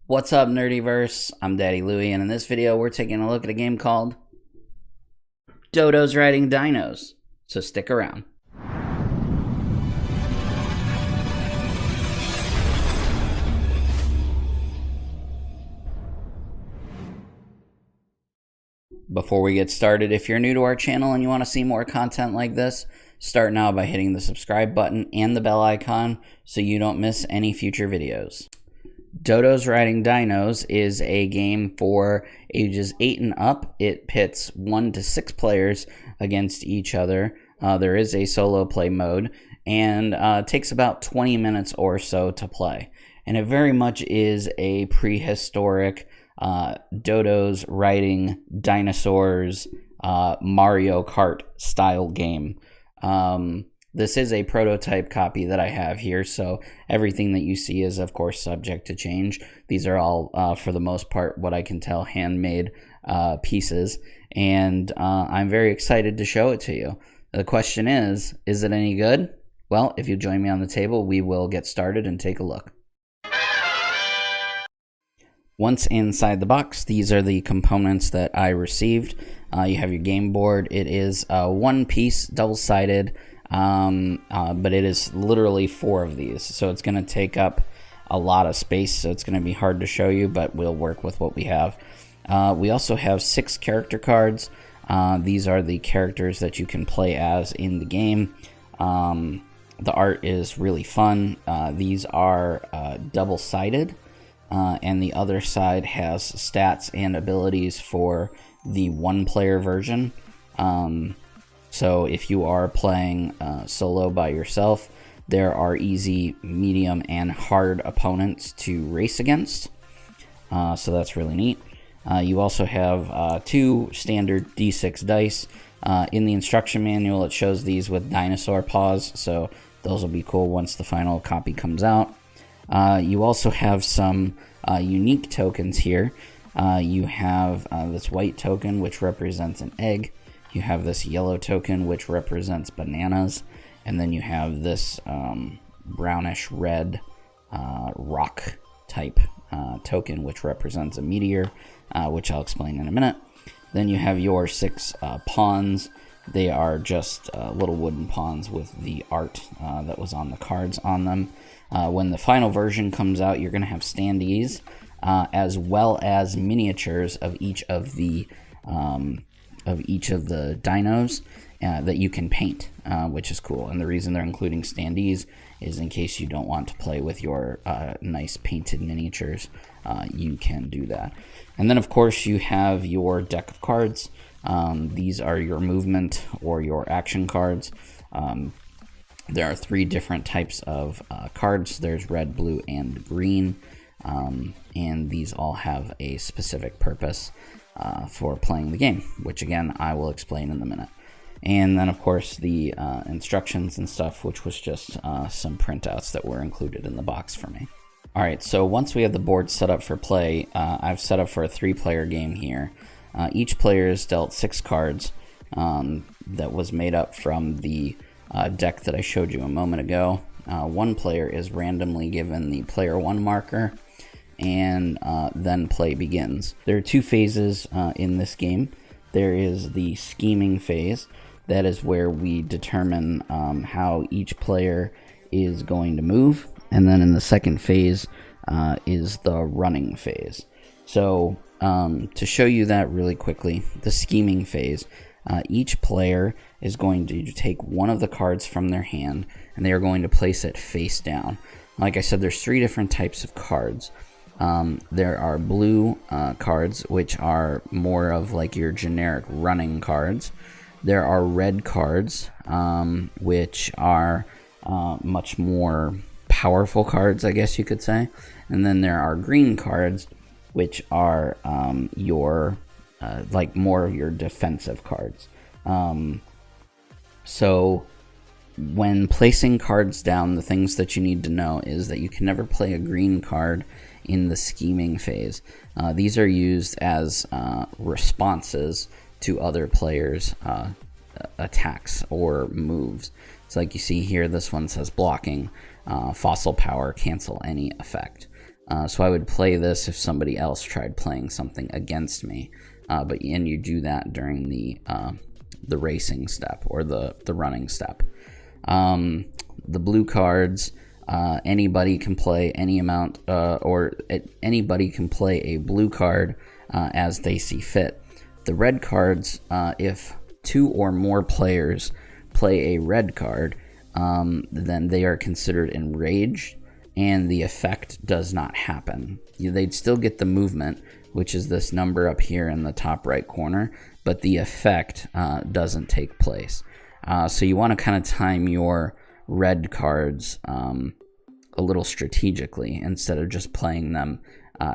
What's up, Nerdyverse? I'm Daddy Louie, and in this video, we're taking a look at a game called Dodos Riding Dinos. So stick around. Before we get started, if you're new to our channel and you want to see more content like this, start now by hitting the subscribe button and the bell icon so you don't miss any future videos. Dodos Riding Dinos is a game for ages 8 and up. It pits 1 to 6 players against each other. There is a solo play mode, and takes about 20 minutes or so to play. And it very much is a prehistoric Dodos Riding Dinosaurs Mario Kart style game. This is a prototype copy that I have here, so everything that you see is, of course, subject to change. These are all, for the most part, what I can tell, handmade pieces, and I'm very excited to show it to you. The question is it any good? Well, if you join me on the table, we will get started and take a look. Once inside the box, these are the components that I received. You have your game board. It is one piece, double-sided, but it is literally 4 of these, so it's going to take up a lot of space, so it's going to be hard to show you, but we'll work with what we have. We also have 6 character cards. These are the characters that you can play as in the game. The art is really fun. These are double-sided, and the other side has stats and abilities for the one-player version. So if you are playing solo by yourself, there are easy, medium, and hard opponents to race against. So that's really neat. You also have 2 standard D6 dice. In the instruction manual, it shows these with dinosaur paws, so those will be cool once the final copy comes out. You also have some unique tokens here. You have this white token, which represents an egg. You have this yellow token, which represents bananas. And then you have this brownish red rock type token, which represents a meteor, which I'll explain in a minute. Then you have your 6 pawns. They are just little wooden pawns with the art that was on the cards on them. When the final version comes out, you're going to have standees, as well as miniatures of each of the dinos that you can paint, which is cool. And the reason they're including standees is in case you don't want to play with your nice painted miniatures, you can do that. And then, of course, you have your deck of cards. These are your movement or your action cards. There are 3 different types of cards. There's red, blue, and green. And these all have a specific purpose for playing the game, which again I will explain in a minute. And then, of course, the instructions and stuff, which was just some printouts that were included in the box for me. Alright, so once we have the board set up for play, I've set up for a 3-player game here. Each player is dealt 6 cards that was made up from the deck that I showed you a moment ago. One player is randomly given the player 1 marker, and then play begins. There are 2 phases in this game. There is the scheming phase. That is where we determine how each player is going to move. And then in the second phase is the running phase. So to show you that really quickly, the scheming phase, each player is going to take one of the cards from their hand, and they are going to place it face down. Like I said, there's 3 different types of cards. There are blue cards, which are more of like your generic running cards. There are red cards, which are much more powerful cards, I guess you could say. And then there are green cards, which are like more of your defensive cards. So when placing cards down, the things that you need to know is that you can never play a green card in the scheming phase. These are used as responses to other players' attacks or moves. So like you see here, this one says blocking, fossil power, cancel any effect. So I would play this if somebody else tried playing something against me. And you do that during the racing step or the running step. The blue cards, anybody can play any amount, anybody can play a blue card as they see fit. The red cards, if 2 or more players play a red card, then they are considered enraged, and the effect does not happen. They'd still get the movement, which is this number up here in the top right corner, but the effect doesn't take place. So you want to kind of time your red cards a little strategically instead of just playing them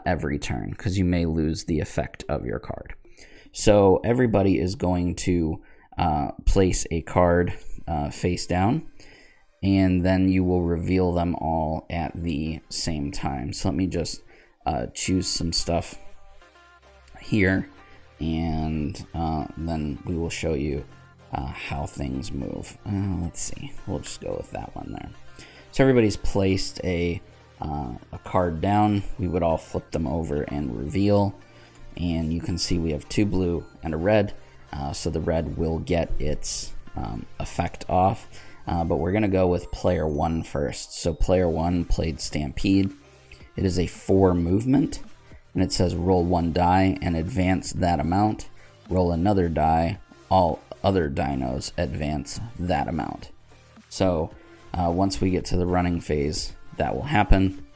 every turn, because you may lose the effect of your card. So everybody is going to place a card face down, and then you will reveal them all at the same time. So let me just choose some stuff here, and then we will show you how things move. Let's see, we'll just go with that one there. So everybody's placed a card down. We would all flip them over and reveal, and you can see we have 2 blue and a red, so the red will get its effect off. But we're going to go with player 1 first. So player 1 played Stampede. It is a 4 movement, and it says roll 1 die and advance that amount. Roll another die, all other dinos advance that amount. So once we get to the running phase, that will happen.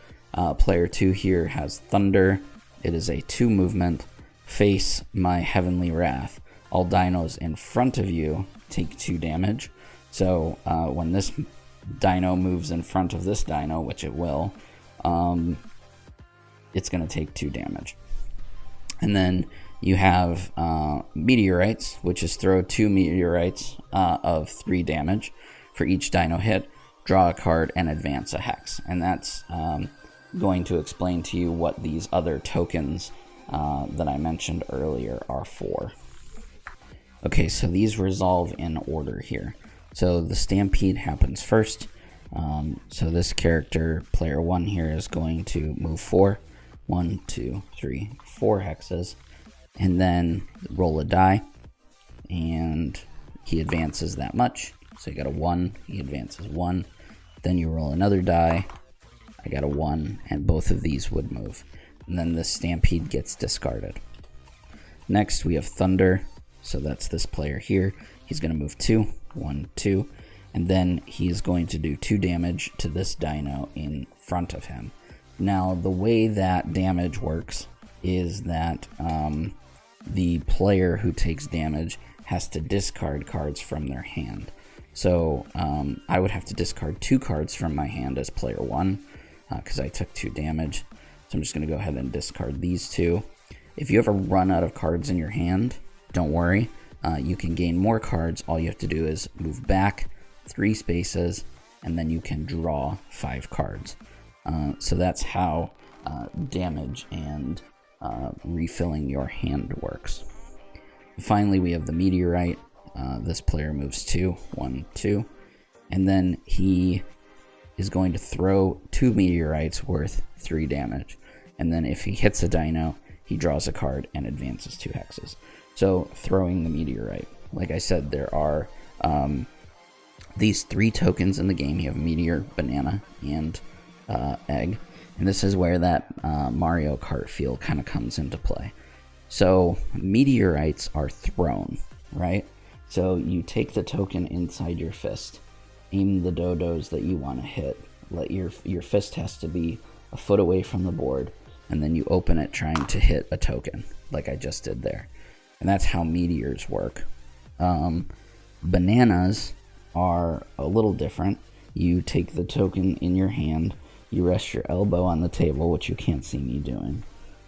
Player 2 here has Thunder. It is a 2 movement. Face my heavenly wrath. All dinos in front of you take 2 damage. So when this dino moves in front of this dino, which it will, it's going to take 2 damage. And then you have meteorites, which is throw 2 meteorites of 3 damage for each dino hit, draw a card, and advance a hex. And that's going to explain to you what these other tokens that I mentioned earlier are for. Okay, so these resolve in order here. So the Stampede happens first. So this character, player 1 here, is going to move 4. 1, 2, 3, 4 hexes. And then roll a die. And he advances that much. So you got a 1, he advances 1. Then you roll another die. I got a 1, and both of these would move. And then the Stampede gets discarded. Next, we have Thunder. So that's this player here. He's going to move 2. 1, 2, and then he's going to do 2 damage to this dino in front of him. Now, the way that damage works is that the player who takes damage has to discard cards from their hand. So I would have to discard 2 cards from my hand as player 1 because I took 2 damage. So I'm just going to go ahead and discard these 2. If you ever run out of cards in your hand, don't worry. You can gain more cards. All you have to do is move back 3 spaces, and then you can draw 5 cards. So that's how damage and refilling your hand works. Finally, we have the Meteorite. This player moves 2. 1, 2. And then he is going to throw 2 meteorites worth 3 damage. And then if he hits a dino, he draws a card and advances 2 hexes. So throwing the meteorite. Like I said, there are these 3 tokens in the game. You have Meteor, Banana, and Egg. And this is where that Mario Kart feel kind of comes into play. So meteorites are thrown, right? So you take the token inside your fist, aim the dodos that you want to hit. Let your fist has to be a foot away from the board, and then you open it trying to hit a token, like I just did there. And that's how meteors work. Bananas are a little different. You take the token in your hand, you rest your elbow on the table, which you can't see me doing,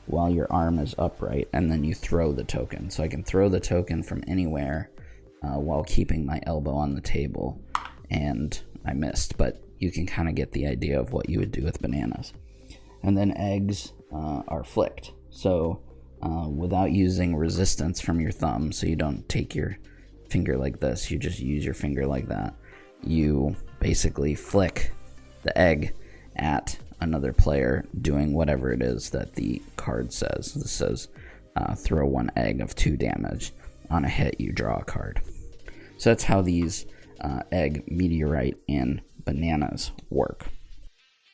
while your arm is upright, and then you throw the token. So I can throw the token from anywhere while keeping my elbow on the table, and I missed, but you can kind of get the idea of what you would do with bananas. And then eggs are flicked. So without using resistance from your thumb, so you don't take your finger like this, you just use your finger like that. You basically flick the egg at another player doing whatever it is that the card says. This says throw 1 egg of 2 damage. On a hit, you draw a card. So that's how these egg, meteorite, and bananas work.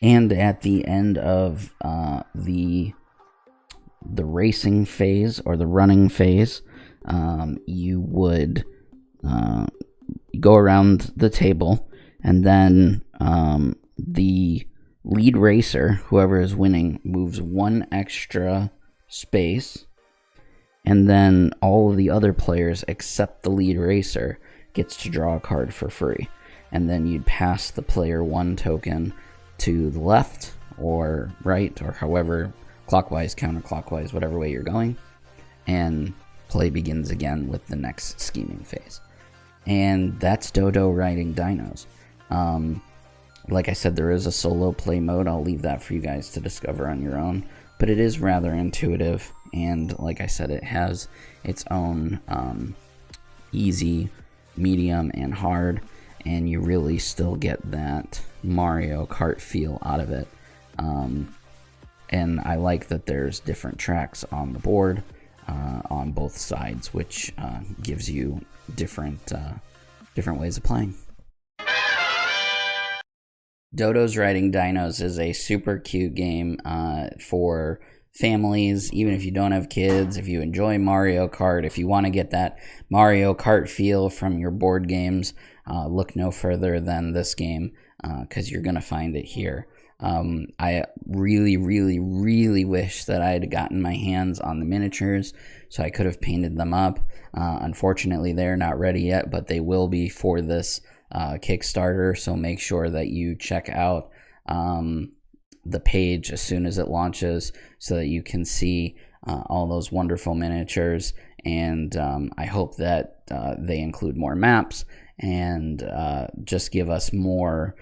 And at the end of the racing phase or the running phase, you would go around the table, and then the lead racer, whoever is winning, moves 1 extra space, and then all of the other players except the lead racer gets to draw a card for free. And then you'd pass the player 1 token to the left or right, or however, clockwise, counterclockwise, whatever way you're going, and play begins again with the next scheming phase. And that's Dodo Riding Dinos. Like I said, there is a solo play mode. I'll leave that for you guys to discover on your own, but it is rather intuitive, and like I said, it has its own easy, medium, and hard, and you really still get that Mario Kart feel out of it. And I like that there's different tracks on the board on both sides, which gives you different ways of playing. Dodos Riding Dinos is a super cute game for families, even if you don't have kids, if you enjoy Mario Kart, if you want to get that Mario Kart feel from your board games, look no further than this game, because you're going to find it here. I really, really, really wish that I had gotten my hands on the miniatures so I could have painted them up. Unfortunately, they're not ready yet, but they will be for this Kickstarter, so make sure that you check out the page as soon as it launches so that you can see all those wonderful miniatures. And I hope that they include more maps and just give us more.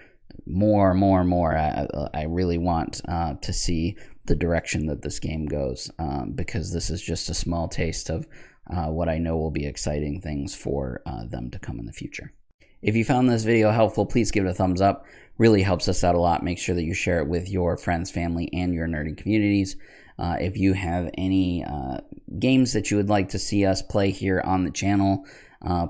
I really want to see the direction that this game goes, because this is just a small taste of what I know will be exciting things for them to come in the future. If you found this video helpful, please give it a thumbs up. Really helps us out a lot. Make sure that you share it with your friends, family, and your nerding communities. If you have any games that you would like to see us play here on the channel,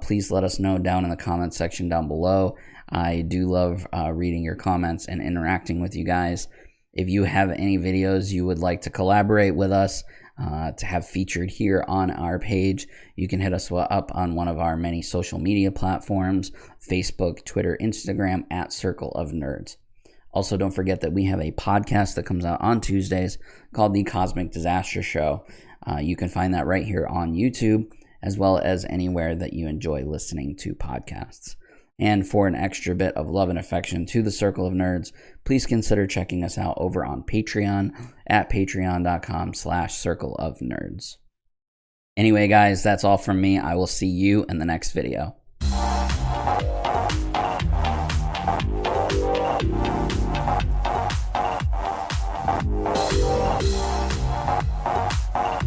please let us know down in the comments section down below. I do love reading your comments and interacting with you guys. If you have any videos you would like to collaborate with us to have featured here on our page, you can hit us up on one of our many social media platforms: Facebook, Twitter, Instagram, at Circle of Nerds. Also, don't forget that we have a podcast that comes out on Tuesdays called The Cosmic Disaster Show. You can find that right here on YouTube, as well as anywhere that you enjoy listening to podcasts. And for an extra bit of love and affection to the Circle of Nerds, please consider checking us out over on Patreon at patreon.com/circleofnerds. Anyway, guys, that's all from me. I will see you in the next video.